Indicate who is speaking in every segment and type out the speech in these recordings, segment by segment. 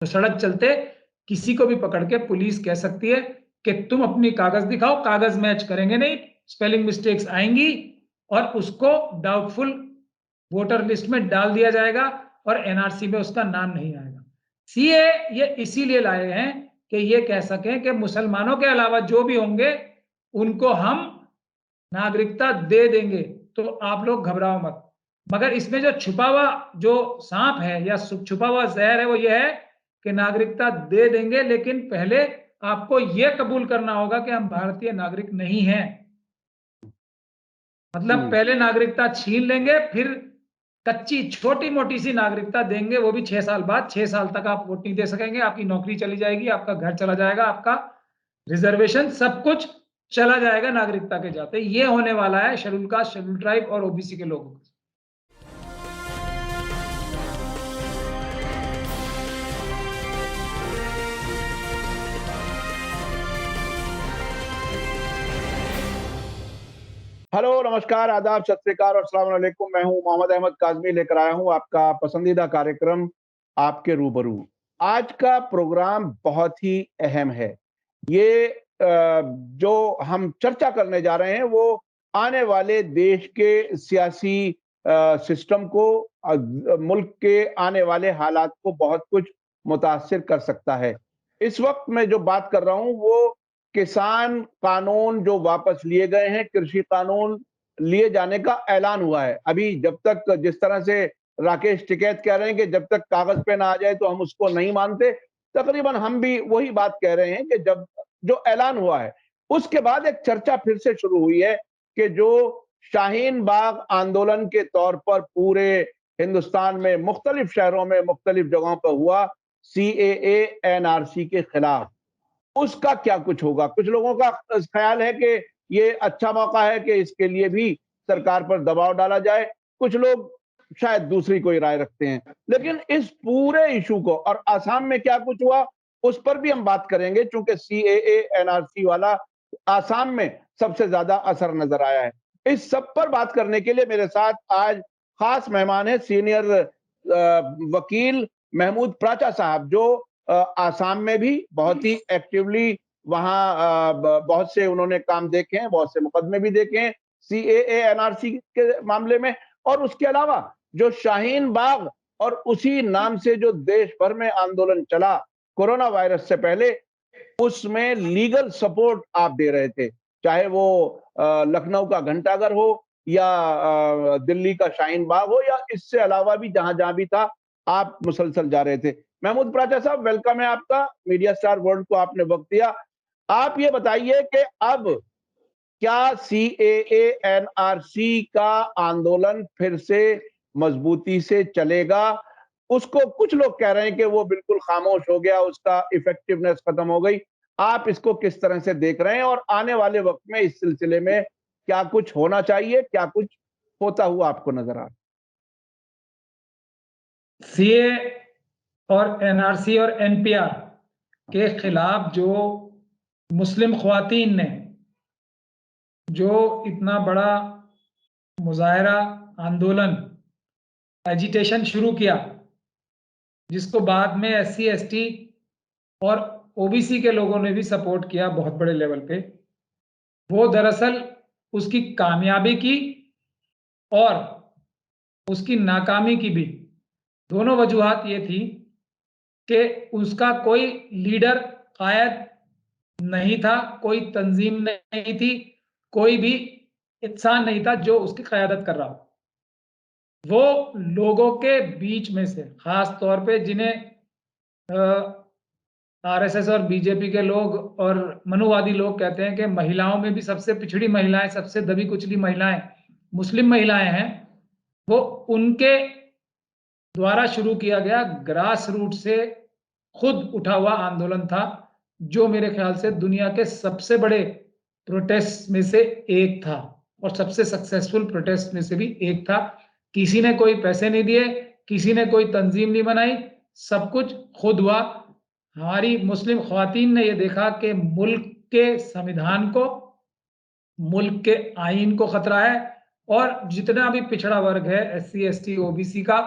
Speaker 1: तो सड़क चलते किसी को भी पकड़ के पुलिस कह सकती है कि तुम अपनी कागज दिखाओ, कागज मैच करेंगे नहीं, स्पेलिंग मिस्टेक्स आएंगी और उसको डाउटफुल वोटर लिस्ट में डाल दिया जाएगा और एनआरसी में उसका नाम नहीं आएगा। सीए ये इसीलिए लाए हैं कि ये कह सकें कि मुसलमानों के अलावा जो भी होंगे उनको हम नागरिकता दे देंगे, तो आप लोग घबराओ मत। मगर इसमें जो छुपा हुआ जो सांप है या छुपा हुआ जहर है वो ये है कि नागरिकता दे देंगे, लेकिन पहले आपको ये कबूल करना होगा कि हम भारतीय नागरिक नहीं हैं। मतलब पहले नागरिकता छीन लेंगे, फिर कच्ची छोटी मोटी सी नागरिकता देंगे, वो भी 6 साल बाद। 6 साल तक आप वोट नहीं दे सकेंगे, आपकी नौकरी चली जाएगी, आपका घर चला जाएगा, आपका रिजर्वेशन सब कुछ चला जाएगा नागरिकता के जाते। ये होने वाला है शेड्यूल कास्ट, शेड्यूल ट्राइब और ओबीसी के लोगों को।
Speaker 2: हेलो, नमस्कार, आदाब, सत श्री अकाल और अस्सलाम वालेकुम। मैं हूं मोहम्मद अहमद काज़मी, लेकर आया हूं आपका पसंदीदा कार्यक्रम आपके रूबरू। आज का प्रोग्राम बहुत ही अहम है। ये जो हम चर्चा करने जा रहे हैं वो आने वाले देश के सियासी सिस्टम को, मुल्क के आने वाले हालात को बहुत कुछ मुतासिर कर सकता है। इस वक्त मैं जो बात कर रहा हूं वो किसान कानून जो वापस लिए गए हैं, कृषि कानून लिए जाने का ऐलान हुआ है। अभी जब तक, जिस तरह से राकेश टिकैत कह रहे हैं कि जब तक कागज पे ना आ जाए तो हम उसको नहीं मानते, तकरीबन हम भी वही बात कह रहे हैं कि जब जो ऐलान हुआ है उसके बाद एक चर्चा फिर से शुरू हुई है कि जो शाहीन बाग आंदोलन के तौर पर पूरे हिंदुस्तान में मुख्तलिफ शहरों में मुख्तलिफ जगहों पर हुआ, सीएए एनआरसी के खिलाफ, उसका क्या कुछ होगा। कुछ लोगों का ख्याल है कि ये अच्छा मौका है कि इसके लिए भी सरकार पर दबाव डाला जाए, कुछ लोग शायद दूसरी कोई राय रखते हैं। लेकिन इस पूरे इशू को, और आसाम में क्या कुछ हुआ उस पर भी हम बात करेंगे, चूंकि सीएए एनआरसी वाला आसाम में सबसे ज्यादा असर नजर आया है। इस सब पर बात करने के लिए मेरे साथ आज खास मेहमान है, सीनियर वकील महमूद प्राचा साहब, जो आसाम में भी बहुत ही एक्टिवली वहां बहुत से उन्होंने काम देखे हैं, बहुत से मुकदमे भी देखे हैं सीएए एनआरसी के मामले में। और उसके अलावा जो शाहीन बाग और उसी नाम से जो देश भर में आंदोलन चला कोरोना वायरस से पहले, उसमें लीगल सपोर्ट आप दे रहे थे, चाहे वो लखनऊ का घंटाघर हो या दिल्ली का शाहीन बाग हो या इससे अलावा भी जहां जहां भी था, आप मुसलसल जा रहे थे। महमूद प्राचा साहब, वेलकम है आपका, मीडिया स्टार वर्ल्ड को आपने वक्त दिया। आप ये बताइए कि अब क्या सीएए एनआरसी का आंदोलन फिर से मजबूती से चलेगा? उसको कुछ लोग कह रहे हैं कि वो बिल्कुल खामोश हो गया, उसका इफेक्टिवनेस खत्म हो गई। आप इसको किस तरह से देख रहे हैं और आने वाले वक्त में इस सिलसिले में क्या कुछ होना चाहिए, क्या कुछ होता हुआ आपको नजर आ रहा है?
Speaker 1: सीए और एनआरसी और एनपीआर के खिलाफ जो मुस्लिम ख्वातीन ने जो इतना बड़ा मुजाहरा, आंदोलन, एजिटेशन शुरू किया, जिसको बाद में एससी एसटी और ओबीसी के लोगों ने भी सपोर्ट किया बहुत बड़े लेवल पे, वो दरअसल उसकी कामयाबी की और उसकी नाकामी की भी दोनों वजूहात ये थी कि उसका कोई लीडर कायद नहीं था, कोई तंजीम नहीं थी, कोई भी इंसान नहीं था जो उसकी क़यादत कर रहा हो। वो लोगों के बीच में से, खास तौर पे जिन्हें आरएसएस और बीजेपी के लोग और मनुवादी लोग कहते हैं कि महिलाओं में भी सबसे पिछड़ी महिलाएं, सबसे दबी कुचली महिलाएं मुस्लिम महिलाएं हैं, वो उनके द्वारा शुरू किया गया ग्रास रूट से खुद उठा हुआ आंदोलन था, जो मेरे ख्याल से दुनिया के सबसे बड़े प्रोटेस्ट में से एक था और सबसे सक्सेसफुल प्रोटेस्ट में से भी एक था। किसी ने कोई पैसे नहीं दिए, किसी ने कोई तंजीम नहीं बनाई, सब कुछ खुद हुआ। हमारी मुस्लिम ख्वातीन ने यह देखा कि मुल्क के संविधान को, मुल्क के आईन को खतरा है और जितना भी पिछड़ा वर्ग है एससी एसटी ओबीसी का,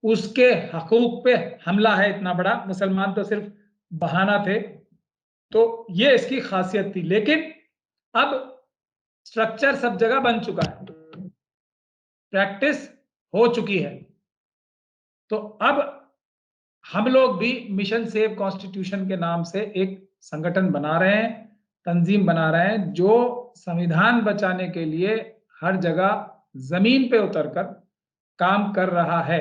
Speaker 1: उसके हकूक पे हमला है इतना बड़ा। मुसलमान तो सिर्फ बहाना थे, तो ये इसकी खासियत थी। लेकिन अब स्ट्रक्चर सब जगह बन चुका है, प्रैक्टिस हो चुकी है। तो अब हम लोग भी मिशन सेव कॉन्स्टिट्यूशन के नाम से एक संगठन बना रहे हैं, तंजीम बना रहे हैं, जो संविधान बचाने के लिए हर जगह जमीन पे उतरकर काम कर रहा है।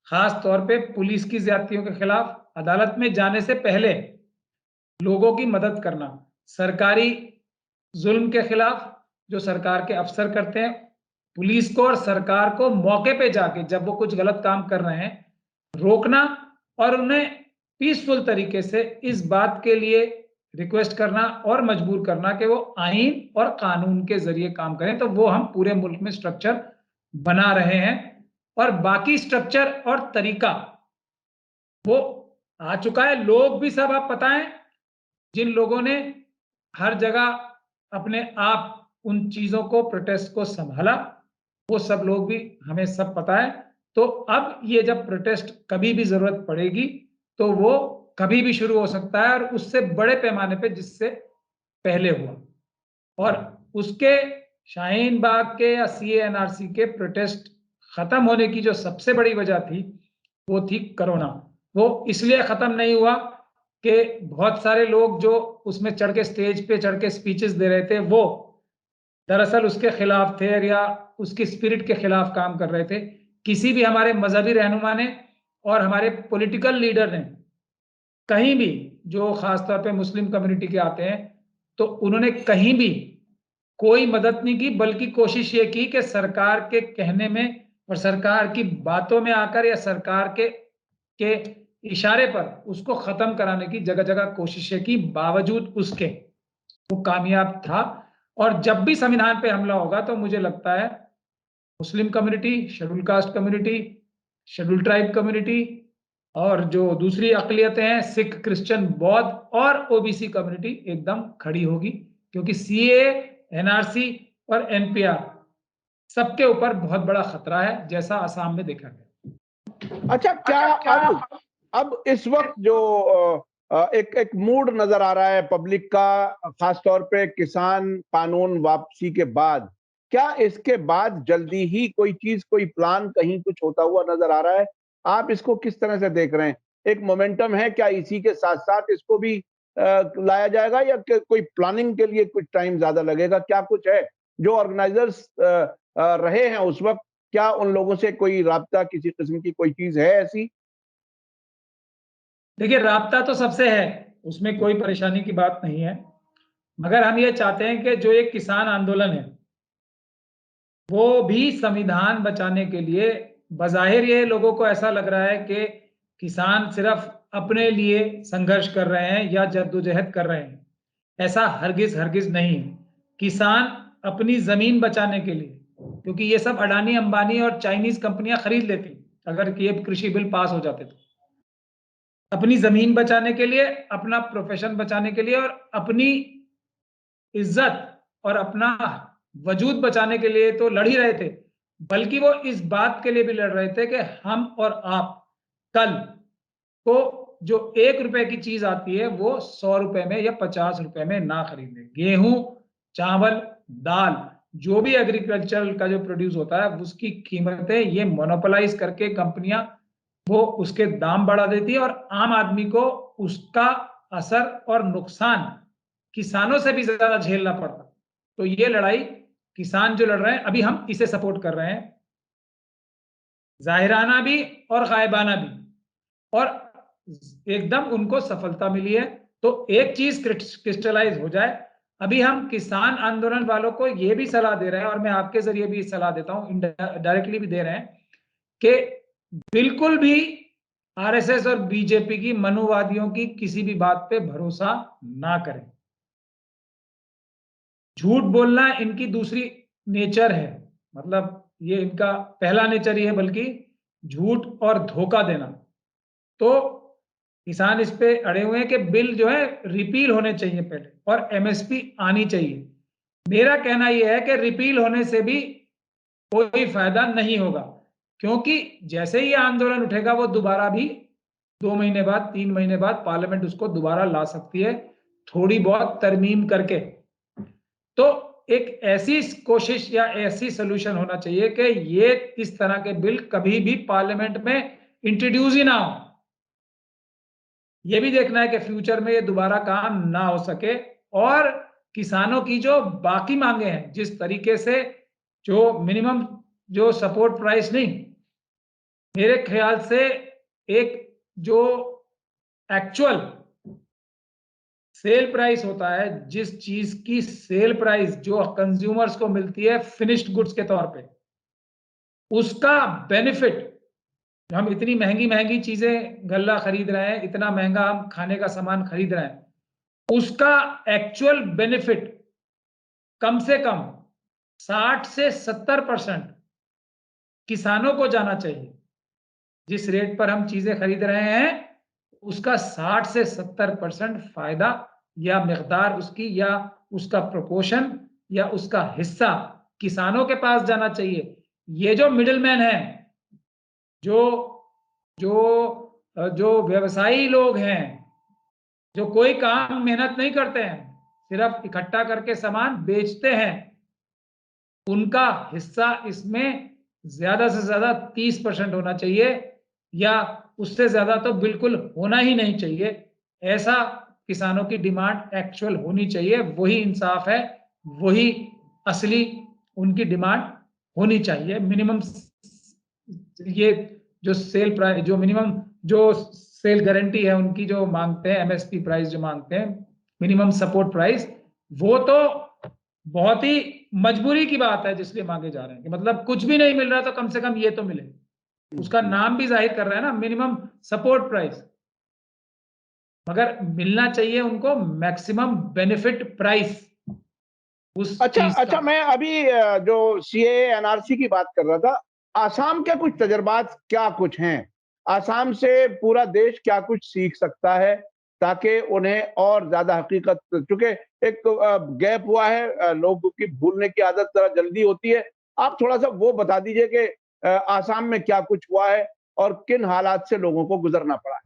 Speaker 1: खास तौर पे पुलिस की ज्यादतियों के खिलाफ अदालत में जाने से पहले लोगों की मदद करना, सरकारी जुल्म के खिलाफ जो सरकार के अफसर करते हैं, पुलिस को और सरकार को मौके पे जाके जब वो कुछ गलत काम कर रहे हैं रोकना, और उन्हें पीसफुल तरीके से इस बात के लिए रिक्वेस्ट करना और मजबूर करना कि वो आईन और कानून के जरिए काम करें। तो वो हम पूरे मुल्क में स्ट्रक्चर बना रहे हैं, और बाकी स्ट्रक्चर और तरीका वो आ चुका है। लोग भी सब आप पता है, जिन लोगों ने हर जगह अपने आप उन चीजों को, प्रोटेस्ट को संभाला, वो सब लोग भी हमें सब पता है। तो अब ये जब प्रोटेस्ट कभी भी जरूरत पड़ेगी तो वो कभी भी शुरू हो सकता है, और उससे बड़े पैमाने पे जिससे पहले हुआ। और उसके शाहीन बाग के या सीए एनआरसी के प्रोटेस्ट खत्म होने की जो सबसे बड़ी वजह थी वो थी कोरोना। वो इसलिए खत्म नहीं हुआ कि बहुत सारे लोग जो उसमें चढ़ के स्टेज पे चढ़ के स्पीचेस दे रहे थे वो दरअसल उसके खिलाफ थे या उसकी स्पिरिट के खिलाफ काम कर रहे थे। किसी भी हमारे मजहबी रहनुमा ने और हमारे पॉलिटिकल लीडर ने कहीं भी, जो खासतौर पे मुस्लिम कम्युनिटी के आते हैं, तो उन्होंने कहीं भी कोई मदद नहीं की, बल्कि कोशिश ये की कि सरकार के कहने में और सरकार की बातों में आकर या सरकार के इशारे पर उसको खत्म कराने की जगह जगह कोशिशें की। बावजूद उसके वो कामयाब था। और जब भी संविधान पे हमला होगा तो मुझे लगता है Muslim community, schedule caste community, schedule tribe community और जो दूसरी अकलियतें हैं, सिख, क्रिश्चियन, बौद्ध और ओबीसी कम्युनिटी एकदम खड़ी होगी, क्योंकि सीए, एनआरसी और एनपीआर सबके ऊपर बहुत बड़ा खतरा है, जैसा असम में देखा गया।
Speaker 2: अच्छा, क्या अब इस वक्त जो एक मूड नजर आ रहा है पब्लिक का, खासतौर पे किसान कानून वापसी के बाद, क्या इसके बाद जल्दी ही कोई चीज, कोई प्लान कहीं कुछ होता हुआ नजर आ रहा है? आप इसको किस तरह से देख रहे हैं? एक मोमेंटम है क्या? इसी के साथ साथ इसको भी लाया जाएगा, या कोई प्लानिंग के लिए कुछ टाइम ज्यादा लगेगा? क्या कुछ है जो ऑर्गेनाइजर्स रहे हैं उस वक्त, क्या उन लोगों से कोई राब्ता, किसी किस्म की कोई चीज है ऐसी?
Speaker 1: देखिए, राब्ता तो सबसे है, उसमें कोई परेशानी की बात नहीं है, मगर हम ये चाहते हैं कि जो एक किसान आंदोलन है वो भी संविधान बचाने के लिए, बज़ाहिर ये लोगों को ऐसा लग रहा है कि किसान सिर्फ अपने लिए संघर्ष कर रहे हैं या जद्दोजहद कर रहे हैं, ऐसा हरगिज हरगिज नहीं है। किसान अपनी जमीन बचाने के लिए, क्योंकि ये सब अडानी, अंबानी और चाइनीज कंपनियां खरीद लेती अगर ये कृषि बिल पास हो जाते, तो अपनी जमीन बचाने के लिए, अपना प्रोफेशन बचाने के लिए और अपनी इज्जत और अपना वजूद बचाने के लिए तो लड़ ही रहे थे, बल्कि वो इस बात के लिए भी लड़ रहे थे कि हम और आप कल को जो 1 रुपए की चीज आती है वो 100 रुपए में या 50 रुपए में ना खरीदें। गेहूं, चावल, दाल, जो भी एग्रीकल्चर का जो प्रोड्यूस होता है उसकी कीमतें ये मोनोपोलाइज करके कंपनियां वो उसके दाम बढ़ा देती है, और आम आदमी को उसका असर और नुकसान किसानों से भी ज्यादा झेलना पड़ता। तो ये लड़ाई किसान जो लड़ रहे हैं, अभी हम इसे सपोर्ट कर रहे हैं, जाहिराना भी और गायबाना भी, और एकदम उनको सफलता मिली है। तो एक चीज क्रिस्टलाइज हो जाए, अभी हम किसान आंदोलन वालों को यह भी सलाह दे रहे हैं, और मैं आपके जरिए भी सलाह देता हूं, डायरेक्टली भी दे रहे हैं, कि बिल्कुल भी आरएसएस और बीजेपी की मनुवादियों की किसी भी बात पे भरोसा ना करें। झूठ बोलना इनकी दूसरी नेचर है, मतलब ये इनका पहला नेचर ही है, बल्कि झूठ और धोखा देना। तो किसान इस पे अड़े हुए हैं कि बिल जो है रिपील होने चाहिए पहले, और एमएसपी आनी चाहिए। मेरा कहना यह है कि रिपील होने से भी कोई फायदा नहीं होगा। क्योंकि जैसे ही ये आंदोलन उठेगा वो दोबारा भी 2 महीने बाद, 3 महीने बाद पार्लियामेंट उसको दोबारा ला सकती है, थोड़ी बहुत तरमीम करके। तो एक ऐसी कोशिश या ऐसी सोल्यूशन होना चाहिए कि ये इस तरह के बिल कभी भी पार्लियामेंट में इंट्रोड्यूस ही ना हो। ये भी देखना है कि फ्यूचर में ये दोबारा काम ना हो सके, और किसानों की जो बाकी मांगे हैं, जिस तरीके से जो मिनिमम जो सपोर्ट प्राइस नहीं, मेरे ख्याल से एक जो एक्चुअल सेल प्राइस होता है, जिस चीज की सेल प्राइस जो कंज्यूमर्स को मिलती है फिनिश्ड गुड्स के तौर पे, उसका बेनिफिट, हम इतनी महंगी महंगी चीजें गल्ला खरीद रहे हैं, इतना महंगा हम खाने का सामान खरीद रहे हैं, उसका एक्चुअल बेनिफिट कम से कम 60 से 70% किसानों को जाना चाहिए। जिस रेट पर हम चीजें खरीद रहे हैं, उसका 60 से 70% फायदा या मिकदार उसकी, या उसका प्रोपोर्शन, या उसका हिस्सा किसानों के पास जाना चाहिए। ये जो मिडिलमैन है, जो जो जो व्यवसायी लोग हैं, जो कोई काम मेहनत नहीं करते हैं, सिर्फ इकट्ठा करके सामान बेचते हैं, उनका हिस्सा इसमें ज्यादा से ज्यादा 30% होना चाहिए, या उससे ज्यादा तो बिल्कुल होना ही नहीं चाहिए। ऐसा किसानों की डिमांड एक्चुअल होनी चाहिए, वही इंसाफ है, वही असली उनकी डिमांड होनी चाहिए। मिनिमम ये जो सेल प्राइस, जो मिनिमम जो सेल गारंटी है उनकी, जो मांगते हैं एमएसपी प्राइस जो मांगते हैं, मिनिमम सपोर्ट प्राइस, वो तो बहुत ही मजबूरी की बात है जिसलिए मांगे जा रहे हैं कि मतलब कुछ भी नहीं मिल रहा तो कम से कम ये तो मिले। उसका नाम भी जाहिर कर रहा है ना, मिनिमम सपोर्ट प्राइस, मगर मिलना चाहिए उनको मैक्सिमम बेनिफिट प्राइस उस
Speaker 2: अच्छा
Speaker 1: चीज
Speaker 2: अच्छा,
Speaker 1: का।
Speaker 2: मैं अभी जो सीए एनआरसी की बात कर रहा था, आसाम के कुछ तजर्बात क्या कुछ हैं? आसाम से पूरा देश क्या कुछ सीख सकता है ताकि उन्हें और ज्यादा हकीकत, चूंकि एक गैप हुआ है, लोगों की भूलने की आदत जरा जल्दी होती है। आप थोड़ा सा वो बता दीजिए कि आसाम में क्या कुछ हुआ है और किन हालात से लोगों को गुजरना पड़ा है।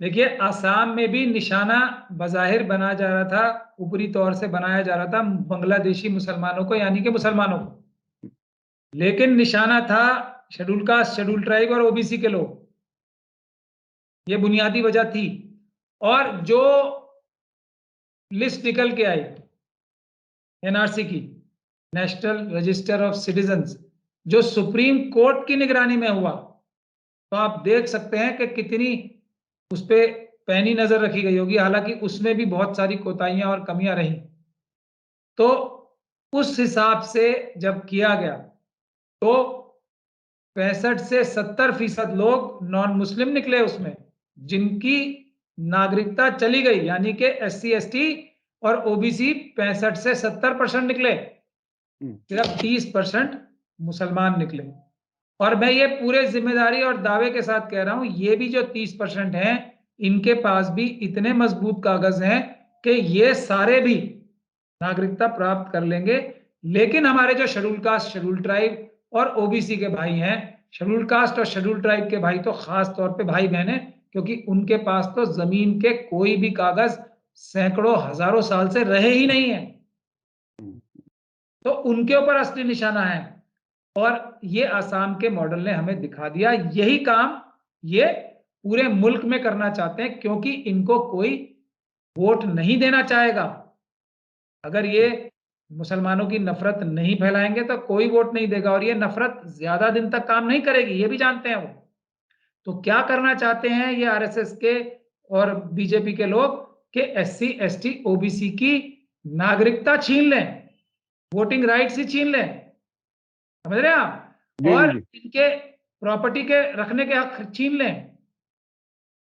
Speaker 1: देखिए, आसाम में भी निशाना बज़ाहिर बनाया जा रहा था, ऊपरी तौर से बनाया जा रहा था बांग्लादेशी मुसलमानों को, यानी कि मुसलमानों को, लेकिन निशाना था शेड्यूल कास्ट, शेड्यूल ट्राइब और ओबीसी के लोग। ये बुनियादी वजह थी। और जो लिस्ट निकल के आई एनआरसी की, नेशनल रजिस्टर ऑफ सिटीजन्स, जो सुप्रीम कोर्ट की निगरानी में हुआ, तो आप देख सकते हैं कि कितनी उस पर पैनी नजर रखी गई होगी। हालांकि उसमें भी बहुत सारी कोताहियां और कमियां रही। तो उस हिसाब से जब किया गया, तो 65 से 70% लोग नॉन मुस्लिम निकले उसमें, जिनकी नागरिकता चली गई, यानी कि एससी एसटी और ओबीसी 65 से 70% निकले, सिर्फ 30% मुसलमान निकले। और मैं ये पूरे जिम्मेदारी और दावे के साथ कह रहा हूं, ये भी जो 30% हैं, इनके पास भी इतने मजबूत कागज हैं कि ये सारे भी नागरिकता प्राप्त कर लेंगे। लेकिन हमारे जो शेड्यूल कास्ट, शेड्यूल ट्राइब और ओबीसी के भाई हैं, शेड्यूल कास्ट और शेड्यूल ट्राइब के भाई तो खास तौर पे भाई बहन हैं, क्योंकि उनके पास तो जमीन के कोई भी कागज सैकड़ों हजारों साल से रहे ही नहीं है, तो उनके ऊपर असली निशाना है। और ये आसाम के मॉडल ने हमें दिखा दिया, यही काम ये पूरे मुल्क में करना चाहते हैं, क्योंकि इनको कोई वोट नहीं देना चाहेगा। अगर ये मुसलमानों की नफरत नहीं फैलाएंगे तो कोई वोट नहीं देगा, और ये नफरत ज्यादा दिन तक काम नहीं करेगी, ये भी जानते हैं वो। तो क्या करना चाहते हैं ये आरएसएस के और बीजेपी के लोग, कि एससी एसटी ओबीसी की नागरिकता छीन लें, वोटिंग राइट्स ही छीन लें, समझ रहे हैं आप,
Speaker 2: जी जी
Speaker 1: और
Speaker 2: जी।
Speaker 1: इनके प्रॉपर्टी के रखने के हक छीन लें,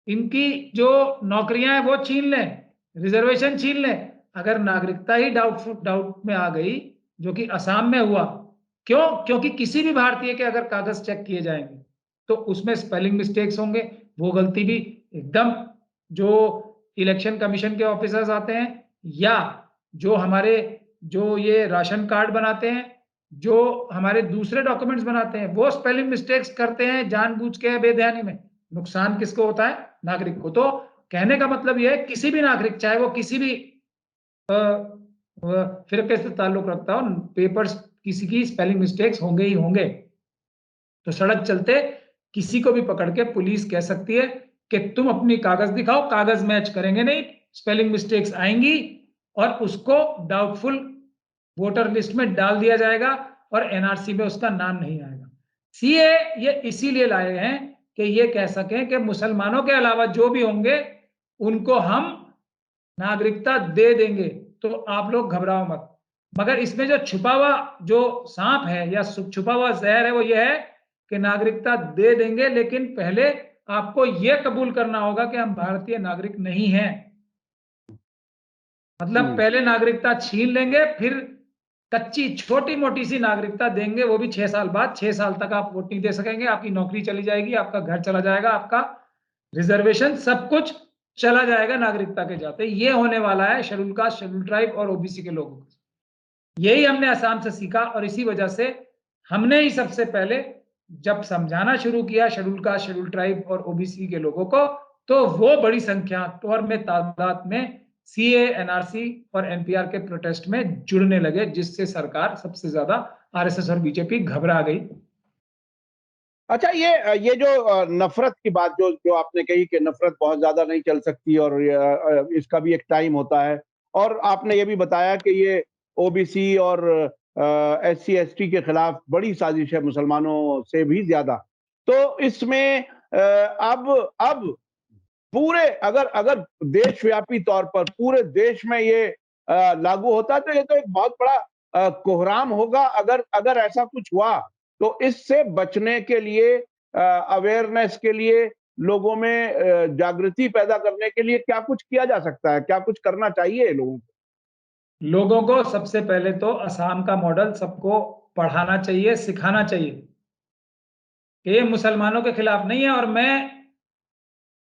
Speaker 1: इनकी जो नौकरियां हैं वो छीन लें, रिजर्वेशन छीन लें। अगर नागरिकता ही डाउट में आ गई, जो कि असम में हुआ, क्यों? क्योंकि किसी भी भारतीय के अगर कागज चेक किए जाएंगे तो उसमें स्पेलिंग मिस्टेक्स होंगे, वो गलती भी एकदम, जो इलेक्शन कमीशन के ऑफिसर्स आते हैं, या जो हमारे जो ये राशन कार्ड बनाते हैं, जो हमारे दूसरे डॉक्यूमेंट्स बनाते हैं वो स्पेलिंग मिस्टेक्स करते हैं जानबूझ के, बेध्यानी में। नुकसान किसको होता है? नागरिक को। तो कहने का मतलब यह है किसी भी नागरिक, चाहे वो किसी भी फिरके से ताल्लुक रखता हो, पेपर्स किसी की स्पेलिंग मिस्टेक्स होंगे ही होंगे। तो सड़क चलते किसी को भी पकड़ के पुलिस कह सकती है कि तुम अपनी कागज दिखाओ, कागज मैच करेंगे नहीं, स्पेलिंग मिस्टेक्स आएंगी और उसको डाउटफुल वोटर लिस्ट में डाल दिया जाएगा और एनआरसी में उसका नाम नहीं आएगा। सीए ये इसीलिए लाए हैं कि ये कह सकें कि मुसलमानों के अलावा जो भी होंगे उनको हम नागरिकता दे देंगे, तो आप लोग घबराओ मत। मगर इसमें जो छुपा हुआ जो सांप है या छुपा हुआ जहर है वो ये है कि नागरिकता दे देंगे, लेकिन पहले आपको यह कबूल करना होगा कि हम भारतीय नागरिक नहीं हैं। मतलब पहले नागरिकता छीन लेंगे, फिर कच्ची छोटी मोटी सी नागरिकता देंगे, वो भी 6 साल बाद। 6 साल तक आप वोट नहीं दे सकेंगे, आपकी नौकरी चली जाएगी, आपका घर चला जाएगा, आपका रिजर्वेशन सब कुछ चला जाएगा नागरिकता के जाते। ये होने वाला है शेड्यूल कास्ट, शेड्यूल ट्राइब और ओबीसी के लोगों को। यही हमने असम से सीखा और इसी वजह से हमने ही सबसे पहले जब समझाना शुरू किया शेड्यूल कास्ट, शेड्यूल ट्राइब और ओबीसी के लोगों को, तो वो बड़ी संख्या तौर में तादाद में सीए, एनआरसी और एनपीआर के प्रोटेस्ट में जुड़ने लगे, जिससे सरकार सबसे ज्यादा आरएसएस और बीजेपी घबरा गई।
Speaker 2: अच्छा, ये जो नफरत की बात जो जो आपने कही कि नफरत बहुत ज्यादा नहीं चल सकती और इसका भी एक टाइम होता है, और आपने ये भी बताया कि ये ओबीसी और एससी एसटी के खिलाफ बड़ी साजिश है, मुसलमानों से भी ज्यादा। तो इसमें अब पूरे अगर अगर देशव्यापी तौर पर पूरे देश में ये लागू होता है तो ये तो एक बहुत बड़ा कोहराम होगा। अगर अगर ऐसा कुछ हुआ तो इससे बचने के लिए, अवेयरनेस के लिए, लोगों में जागृति पैदा करने के लिए क्या कुछ किया जा सकता है, क्या कुछ करना चाहिए लोगों को?
Speaker 1: लोगों को सबसे पहले तो असम का मॉडल सबको पढ़ाना चाहिए, सिखाना चाहिए कि ये मुसलमानों के खिलाफ नहीं है। और मैं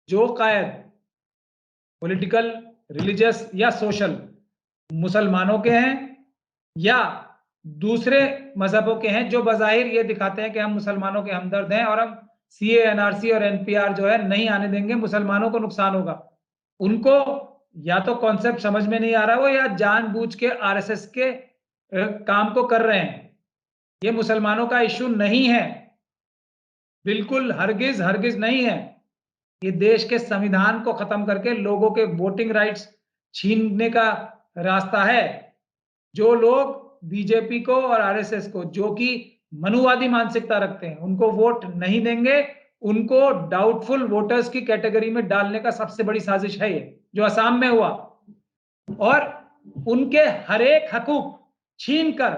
Speaker 1: जो कायद पॉलिटिकल, रिलीजियस या सोशल मुसलमानों के हैं या दूसरे मजहबों के हैं, जो बजाहिर ये दिखाते हैं कि हम मुसलमानों के हमदर्द हैं और हम सीए, एनआरसी और एनपीआर जो है नहीं आने देंगे, मुसलमानों को नुकसान होगा, उनको या तो कॉन्सेप्ट समझ में नहीं आ रहा हो या जानबूझ के आरएसएस के काम को कर रहे हैं। ये मुसलमानों का इशू नहीं है, बिल्कुल हरगिज हरगिज नहीं है। ये देश के संविधान को खत्म करके लोगों के वोटिंग राइट्स छीनने का रास्ता है। जो लोग बीजेपी को और आरएसएस को, जो कि मनुवादी मानसिकता रखते हैं, उनको वोट नहीं देंगे, उनको डाउटफुल वोटर्स की कैटेगरी में डालने का सबसे बड़ी साजिश है ये जो असम में हुआ। और उनके हर एक हकूक छीन कर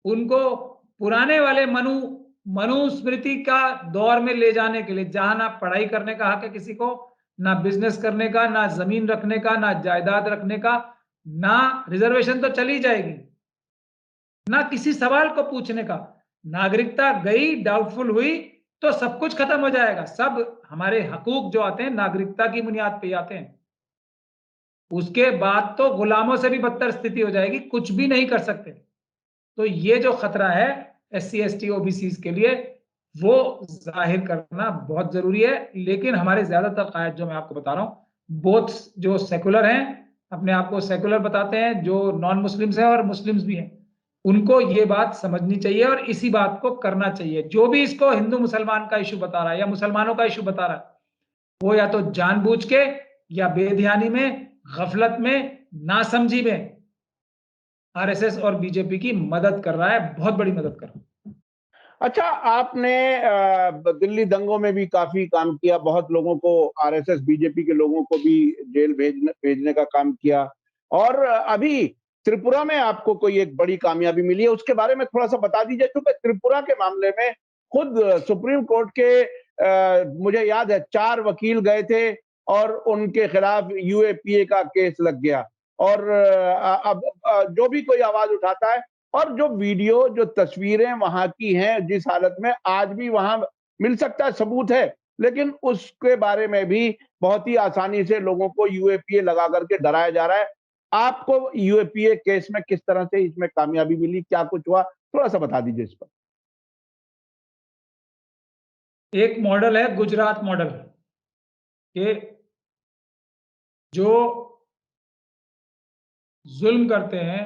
Speaker 1: उनको पुराने वाले मनुस्मृति का दौर में ले जाने के लिए, जहां ना पढ़ाई करने का हक है किसी को, ना बिजनेस करने का, ना जमीन रखने का, ना जायदाद रखने का, ना रिजर्वेशन तो चली जाएगी, ना किसी सवाल को पूछने का। नागरिकता गई, डाउटफुल हुई तो सब कुछ खत्म हो जाएगा। सब हमारे हकूक जो आते हैं नागरिकता की बुनियाद पे आते हैं। उसके बाद तो गुलामों से भी बदतर स्थिति हो जाएगी, कुछ भी नहीं कर सकते। तो ये जो खतरा है एससी, एसटी, ओबीसी के लिए, वो जाहिर करना बहुत जरूरी है। लेकिन हमारे ज्यादातर कायद जो मैं आपको बता रहा हूं, बोथ जो सेकुलर हैं, अपने आप को सेकुलर बताते हैं, जो नॉन मुस्लिम्स हैं और मुस्लिम्स भी हैं, उनको ये बात समझनी चाहिए और इसी बात को करना चाहिए। जो भी इसको हिंदू मुसलमान का इशू बता रहा है या मुसलमानों का इशू बता रहा है, वो या तो जानबूझ के या बेध्यानी में, गफलत में, नासमझी में आरएसएस और बीजेपी की मदद कर रहा है, बहुत बड़ी मदद कर रहा है।
Speaker 2: अच्छा, आपने दिल्ली दंगों में भी काफी काम किया, बहुत लोगों को, आरएसएस बीजेपी के लोगों को भी जेल भेजने भेजने का काम किया, और अभी त्रिपुरा में आपको कोई एक बड़ी कामयाबी मिली है, उसके बारे में थोड़ा सा बता दीजिए। क्योंकि त्रिपुरा के मामले में खुद सुप्रीम कोर्ट के मुझे याद है 4 वकील गए थे और उनके खिलाफ यूएपीए का केस लग गया। और अब जो भी कोई आवाज उठाता है, और जो वीडियो, जो तस्वीरें वहां की हैं, जिस हालत में आज भी वहां मिल सकता है, सबूत है, लेकिन उसके बारे में भी बहुत ही आसानी से लोगों को यूएपीए लगा करके डराया जा रहा है। आपको यूएपीए केस में किस तरह से इसमें कामयाबी मिली, क्या कुछ हुआ, थोड़ा सा बता दीजिए इस पर।
Speaker 1: एक मॉडल है गुजरात मॉडल के, जो जुल्म करते हैं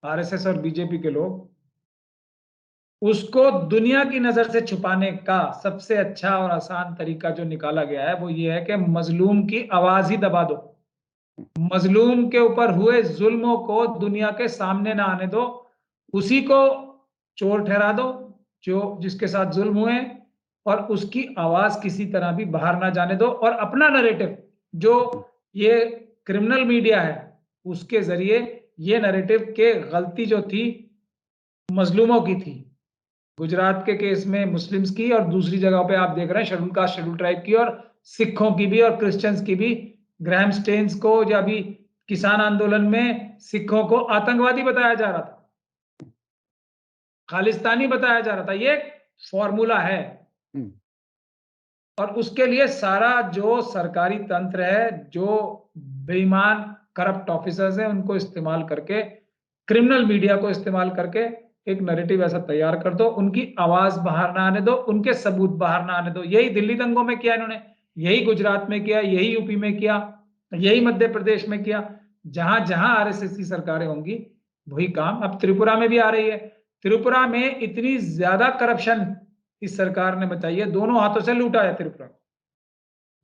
Speaker 1: आरएसएस और बीजेपी के लोग, उसको दुनिया की नजर से छुपाने का सबसे अच्छा और आसान तरीका जो निकाला गया है वो ये है कि मजलूम की आवाज ही दबा दो। मजलूम के ऊपर हुए जुल्मों को दुनिया के सामने ना आने दो, उसी को चोर ठहरा दो जो जिसके साथ जुल्म हुए, और उसकी आवाज किसी तरह भी बाहर ना जाने दो, और अपना नैरेटिव जो ये क्रिमिनल मीडिया है उसके जरिए ये नैरेटिव के गलती जो थी मजलूमों की थी, गुजरात के केस में मुस्लिम्स की, और दूसरी जगह पे आप देख रहे हैं शेड्यूल कास्ट शेड्यूल ट्राइब की, और सिखों की भी और क्रिश्चियंस की भी। ग्राहम स्टेन्स को या भी किसान आंदोलन में सिखों को आतंकवादी बताया जा रहा था, खालिस्तानी बताया जा रहा था। ये फॉर्मूला है, और उसके लिए सारा जो सरकारी तंत्र है, जो बेईमान करप्ट ऑफिसर्स हैं, उनको इस्तेमाल करके, क्रिमिनल मीडिया को इस्तेमाल करके एक नैरेटिव ऐसा तैयार कर दो, उनकी आवाज बाहर ना आने दो, उनके सबूत बाहर ना आने दो। यही दिल्ली दंगों में किया इन्होंने, यही गुजरात में किया, यही यूपी में किया, यही मध्य प्रदेश में किया। जहां जहां आरएसएस की सरकारें होंगी वही काम अब त्रिपुरा में भी आ रही है। त्रिपुरा में इतनी ज्यादा करप्शन इस सरकार ने मचाई है, दोनों हाथों से लूटा है त्रिपुरा,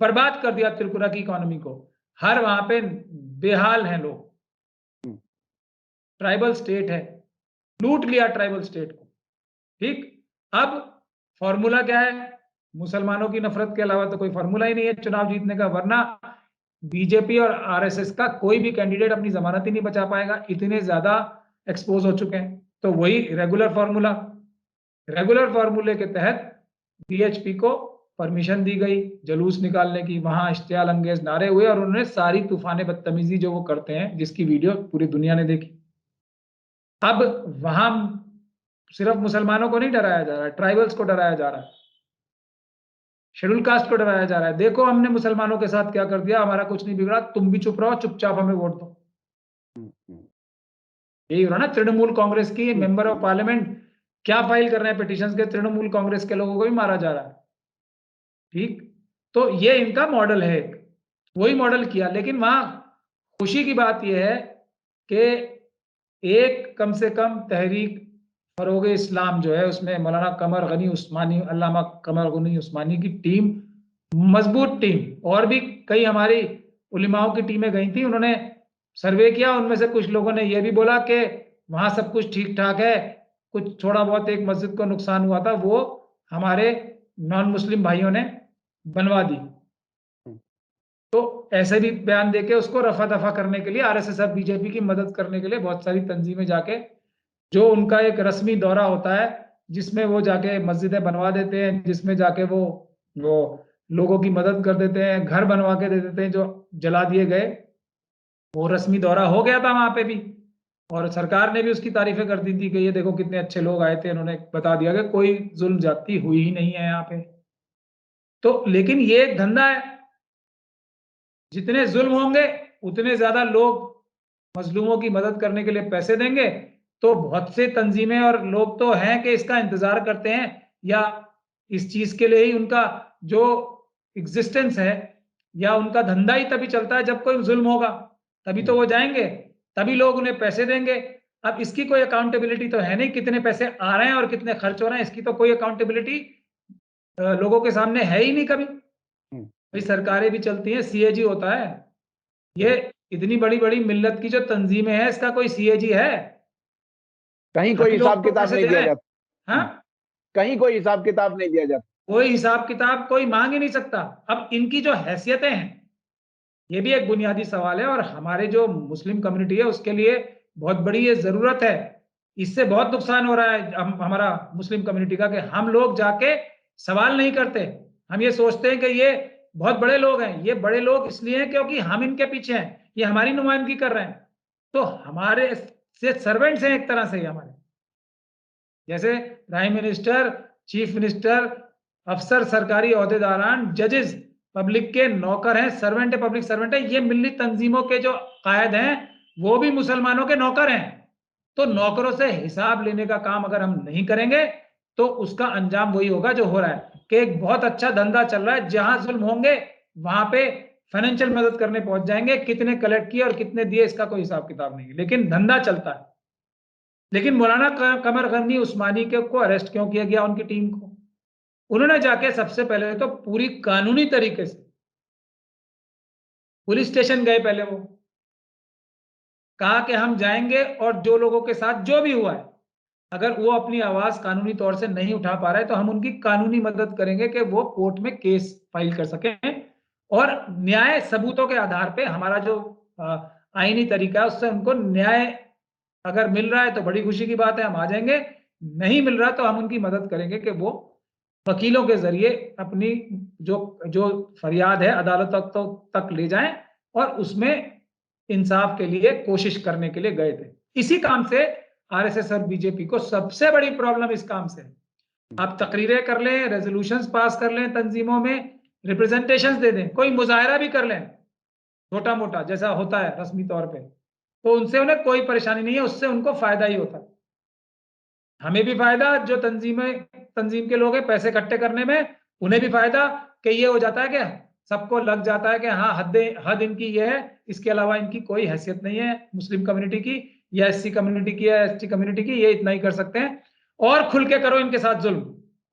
Speaker 1: बर्बाद कर दिया त्रिपुरा की इकोनॉमी को। हर वहां पे बेहाल हैं लोग, ट्राइबल स्टेट है, लूट लिया ट्राइबल स्टेट को। ठीक, अब फॉर्मूला क्या है? मुसलमानों की नफरत के अलावा तो कोई फॉर्मूला ही नहीं है चुनाव जीतने का, वरना बीजेपी और आरएसएस का कोई भी कैंडिडेट अपनी जमानत ही नहीं बचा पाएगा, इतने ज्यादा एक्सपोज हो चुके हैं। तो वही रेगुलर फॉर्मूला, रेगुलर फॉर्मूले के तहत बीएचपी को परमिशन दी गई जुलूस निकालने की, वहां इश्तियाल अंगेज नारे हुए, और उन्होंने सारी तूफाने बदतमीजी जो वो करते हैं, जिसकी वीडियो पूरी दुनिया ने देखी। अब वहां सिर्फ मुसलमानों को नहीं डराया जा रहा है, ट्राइबल्स को डराया जा रहा है, शेड्यूल कास्ट को डराया जा रहा है। देखो हमने मुसलमानों के साथ क्या कर दिया, हमारा कुछ नहीं बिगड़ा, तुम भी चुप रहो, चुपचाप हमें वोट दो। यही हो रहा ना। तृणमूल कांग्रेस की मेंबर ऑफ पार्लियामेंट क्या फाइल कर रहे हैं पिटिशंस के, तृणमूल कांग्रेस के लोगों को भी मारा जा रहा है। ठीक, तो ये इनका मॉडल है, वही मॉडल किया। लेकिन वहां खुशी की बात यह है कि एक कम से कम तहरीक फरोगे इस्लाम जो है, उसमें मौलाना कमर गनी उस्मानी, अल्लामा कमर गनी उस्मानी की टीम, मजबूत टीम, और भी कई हमारी उलिमाओं की टीमें गई थी, उन्होंने सर्वे किया। उनमें से कुछ लोगों ने यह भी बोला कि वहां सब कुछ ठीक ठाक है, कुछ थोड़ा बहुत एक मस्जिद को नुकसान हुआ था, वो हमारे नॉन मुस्लिम भाइयों ने बनवा दी। तो ऐसे भी बयान देके उसको रफा दफा करने के लिए आरएसएस और बीजेपी की मदद करने के लिए बहुत सारी तंजीमें जाके, जो उनका एक रस्मी दौरा होता है जिसमें वो जाके मस्जिदें बनवा देते हैं, जिसमें जाके वो लोगों की मदद कर देते हैं, घर बनवा के दे देते हैं जो जला दिए गए, वो रस्मी दौरा हो गया था वहां पे भी, और सरकार ने भी उसकी तारीफें कर दी थी कि ये देखो कितने अच्छे लोग आए थे, उन्होंने बता दिया कि कोई जुल्म ज्यादती हुई ही नहीं है यहाँ पे। तो लेकिन ये एक धंधा है, जितने जुल्म होंगे उतने ज्यादा लोग मजलूमों की मदद करने के लिए पैसे देंगे। तो बहुत से तंजीमें और लोग तो हैं कि इसका इंतजार करते हैं, या इस चीज के लिए ही उनका जो एग्जिस्टेंस है या उनका धंधा ही तभी चलता है जब कोई जुल्म होगा, तभी तो वो जाएंगे, तभी लोग उन्हें पैसे देंगे। अब इसकी कोई अकाउंटेबिलिटी तो है नहीं, कितने पैसे आ रहे हैं और कितने खर्च हो रहे हैं, इसकी तो कोई अकाउंटेबिलिटी लोगों के सामने है ही नहीं कभी। भाई सरकारें भी चलती हैं, सीएजी होता है, ये इतनी बड़ी बड़ी मिल्लत की जो तंजीमें हैं, इसका कोई सीएजी है?
Speaker 2: कहीं कोई हिसाब किताब नहीं दिया जाता।
Speaker 1: हाँ,
Speaker 2: कहीं कोई हिसाब किताब नहीं दिया जाता,
Speaker 1: कोई हिसाब किताब कोई मांग ही नहीं सकता। अब इनकी जो हैसियतें हैं, ये भी एक बुनियादी सवाल है, और हमारे जो मुस्लिम कम्युनिटी है उसके लिए बहुत बड़ी ये जरूरत है। इससे बहुत नुकसान हो रहा है हमारा मुस्लिम कम्युनिटी का, कि हम लोग जाके सवाल नहीं करते। हम ये सोचते हैं कि ये बहुत बड़े लोग हैं, ये बड़े लोग इसलिए हैं क्योंकि हम इनके पीछे हैं, ये हमारी नुमाइंदगी कर रहे हैं। तो हमारे से सर्वेंट्स हैं एक तरह से हमारे, जैसे प्राइम मिनिस्टर, चीफ मिनिस्टर, अफसर, सरकारी ओहदेदारान, जजेस पब्लिक के नौकर हैं, सर्वेंट है, पब्लिक सर्वेंट है। ये मिली तंजीमों के जो कायद हैं, वो भी मुसलमानों के नौकर हैं। तो नौकरों से हिसाब लेने का काम अगर हम नहीं करेंगे तो उसका अंजाम वही होगा जो हो रहा है कि एक बहुत अच्छा धंधा चल रहा है, जहां जुल्म होंगे वहां पे फाइनेंशियल मदद करने पहुंच जाएंगे, कितने कलेक्ट किए और कितने दिए इसका कोई हिसाब किताब नहीं है, लेकिन धंधा चलता है। लेकिन मौलाना कमर गनी उस्मानी के को अरेस्ट क्यों किया गया, उनकी टीम को? उन्होंने जाके सबसे पहले तो पूरी कानूनी तरीके से पुलिस स्टेशन गए। पहले वो कहा कि हम जाएंगे और जो लोगों के साथ जो भी हुआ है, अगर वो अपनी आवाज कानूनी तौर से नहीं उठा पा रहे तो हम उनकी कानूनी मदद करेंगे कि वो कोर्ट में केस फाइल कर सकें, और न्याय सबूतों के आधार पे हमारा जो आईनी तरीका है उससे उनको न्याय अगर मिल रहा है तो बड़ी खुशी की बात है, हम आ जाएंगे। नहीं मिल रहा तो हम उनकी मदद करेंगे कि वो वकीलों के जरिए अपनी जो जो फरियाद है अदालत तक ले जाएं, और उसमें इंसाफ के लिए कोशिश करने के लिए गए थे। इसी काम से आरएसएस और बीजेपी को सबसे बड़ी प्रॉब्लम इस काम से, आप तकरीरें कर लें, रेजोल्यूशंस पास कर लें, तंजीमों में रिप्रेजेंटेशंस दे दें, कोई मुजाहरा भी कर लें छोटा मोटा जैसा होता है रस्मी तौर पे, तो उनसे उन्हें कोई परेशानी नहीं है, उससे उनको फायदा ही होता है। हमें भी फायदा, जो तंजीम के लोग हैं पैसे इकट्ठे करने में, उन्हें भी फायदा कि ये हो जाता है कि सबको लग जाता है कि हाँ हद इनकी ये है, इसके अलावा इनकी कोई हैसियत नहीं है मुस्लिम कम्युनिटी की या एससी कम्युनिटी की या एसटी कम्युनिटी की, ये इतना ही कर सकते हैं और खुल के करो इनके साथ जुल्म,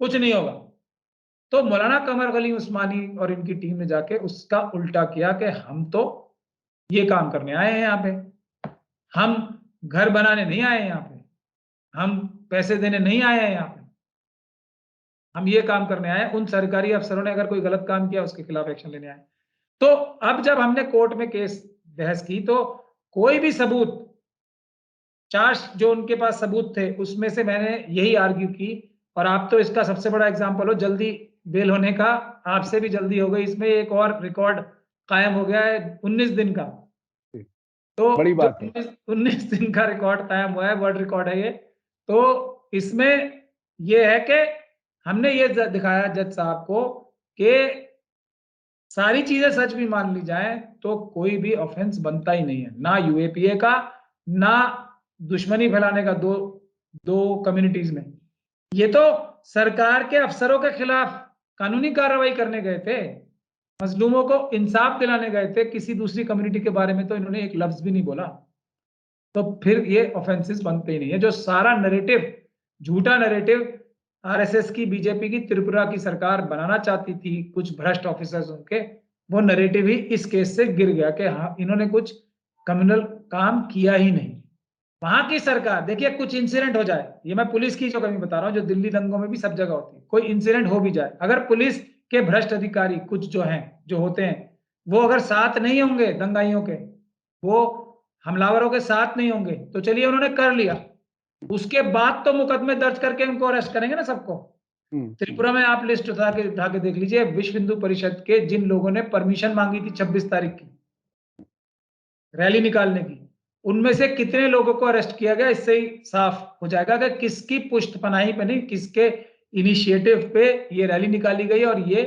Speaker 1: कुछ नहीं होगा। तो मौलाना कमर गनी उस्मानी और इनकी टीम ने जाके उसका उल्टा किया कि हम तो ये काम करने आए हैं यहाँ पे, हम घर बनाने नहीं आए हैं यहाँ पे, हम पैसे देने नहीं आए हैं यहाँ पे, हम ये काम करने आए हैं। उन सरकारी अफसरों ने अगर कोई गलत काम किया उसके खिलाफ एक्शन लेने आए। तो अब जब हमने कोर्ट में केस बहस की तो कोई भी सबूत, चार्ज जो उनके पास सबूत थे उसमें से मैंने यही आर्ग्यू की, और आप तो इसका सबसे बड़ा एग्जांपल हो, जल्दी बेल होने का, आपसे भी जल्दी हो गई, इसमें एक और रिकॉर्ड कायम हो गया है 19 दिन का। तो
Speaker 2: बड़ी
Speaker 1: जो
Speaker 2: बात है।
Speaker 1: 19 दिन का रिकॉर्ड कायम हुआ है, वर्ल्ड रिकॉर्ड है ये। तो इसमें ये है कि हमने ये दिखाया जज साहब को कि सारी चीजें सच भी मान ली जाए तो कोई भी ऑफेंस बनता ही नहीं है, ना यूएपीए का, ना दुश्मनी फैलाने का दो दो कम्युनिटीज में। ये तो सरकार के अफसरों के खिलाफ कानूनी कार्रवाई करने गए थे, मजलूमों को इंसाफ दिलाने गए थे, किसी दूसरी कम्युनिटी के बारे में तो इन्होंने एक लफ्ज भी नहीं बोला। तो फिर ये ऑफेंसेस बनते ही नहीं है। जो सारा नैरेटिव, झूठा नैरेटिव आरएसएस की, बीजेपी की, त्रिपुरा की सरकार बनाना चाहती थी, कुछ भ्रष्ट ऑफिसर्स उनके, वो नैरेटिव ही इस केस से गिर गया कि हाँ इन्होंने कुछ कम्युनल काम किया ही नहीं। वहां की सरकार, देखिए कुछ इंसिडेंट हो जाए, ये मैं पुलिस की जो कमी बता रहा हूँ, जो दिल्ली दंगों में भी सब जगह होती है, कोई इंसिडेंट हो भी जाए, अगर पुलिस के भ्रष्ट अधिकारी कुछ जो हैं, जो होते हैं, वो अगर साथ नहीं होंगे दंगाइयों के, वो हमलावरों के साथ नहीं होंगे, तो चलिए उन्होंने कर लिया, उसके बाद तो मुकदमे दर्ज करके उनको अरेस्ट करेंगे ना सबको। त्रिपुरा में आप लिस्ट उठा के देख लीजिए, विश्व हिंदू परिषद के जिन लोगों ने परमिशन मांगी थी 26 तारीख की रैली निकालने की, उनमें से कितने लोगों को अरेस्ट किया गया, इससे ही साफ हो जाएगा कि किसकी पुष्टपनाही पे नहीं, किसके इनिशिएटिव पे ये रैली निकाली गई और ये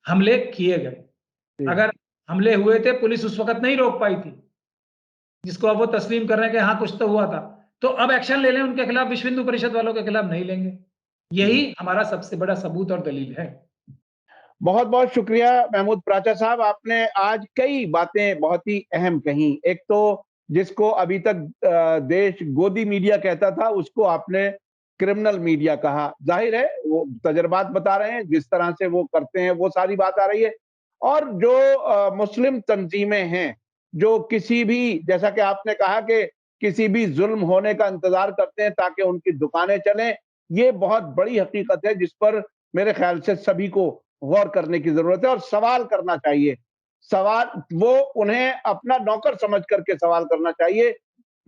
Speaker 1: हमले किए गए। अगर हमले हुए थे, पुलिस उस वक्त नहीं रोक पाई थी, जिसको अब वो तस्लीम कर रहे हैं कि हाँ कुछ तो हुआ था, तो अब एक्शन ले लें उनके खिलाफ, विश्व हिंदू परिषद वालों के खिलाफ नहीं लेंगे। यही हमारा सबसे बड़ा सबूत और दलील है।
Speaker 2: बहुत बहुत शुक्रिया महमूद प्राचा साहब, आपने आज कई बातें बहुत ही अहम कही। एक तो जिसको अभी तक देश गोदी मीडिया कहता था, उसको आपने क्रिमिनल मीडिया कहा। जाहिर है वो तजर्बात बता रहे हैं, जिस तरह से वो करते हैं वो सारी बात आ रही है। और जो मुस्लिम तंजीमें हैं, जो किसी भी, जैसा कि आपने कहा कि किसी भी जुल्म होने का इंतजार करते हैं ताकि उनकी दुकानें चलें, ये बहुत बड़ी हकीकत है जिस पर मेरे ख्याल से सभी को गौर करने की जरूरत है और सवाल करना चाहिए। सवाल वो उन्हें अपना नौकर समझ करके सवाल करना चाहिए,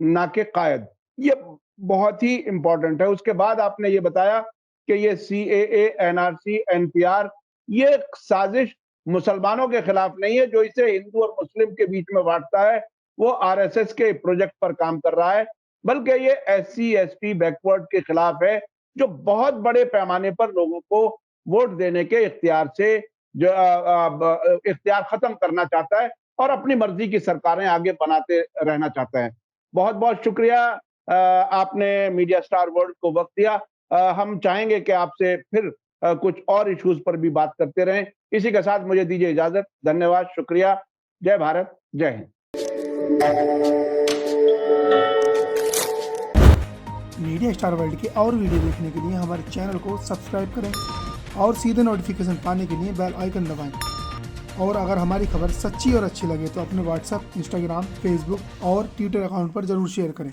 Speaker 2: ना कि कायद। ये बहुत ही इंपॉर्टेंट है। उसके बाद आपने ये बताया कि ये सीएए, एनआरसी, एनपीआर, ये साजिश मुसलमानों के खिलाफ नहीं है। जो इसे हिंदू और मुस्लिम के बीच में बांटता है वो आरएसएस के प्रोजेक्ट पर काम कर रहा है, बल्कि ये एससी एसटी बैकवर्ड के खिलाफ है, जो बहुत बड़े पैमाने पर लोगों को वोट देने के इख्तियार से जो इख्तियार खत्म करना चाहता है और अपनी मर्जी की सरकारें आगे बनाते रहना चाहता है। बहुत बहुत शुक्रिया, आपने मीडिया स्टार वर्ल्ड को वक्त दिया। हम चाहेंगे कि आपसे फिर कुछ और इश्यूज पर भी बात करते रहें। इसी के साथ मुझे दीजिए इजाजत। धन्यवाद, शुक्रिया। जय भारत, जय हिंद।
Speaker 3: मीडिया स्टार वर्ल्ड के और वीडियो देखने के लिए हमारे चैनल को सब्सक्राइब करें और सीधे नोटिफिकेशन पाने के लिए बेल आइकन दबाएं। और अगर हमारी खबर सच्ची और अच्छी लगे तो अपने व्हाट्सएप, इंस्टाग्राम, फेसबुक और ट्विटर अकाउंट पर जरूर शेयर करें।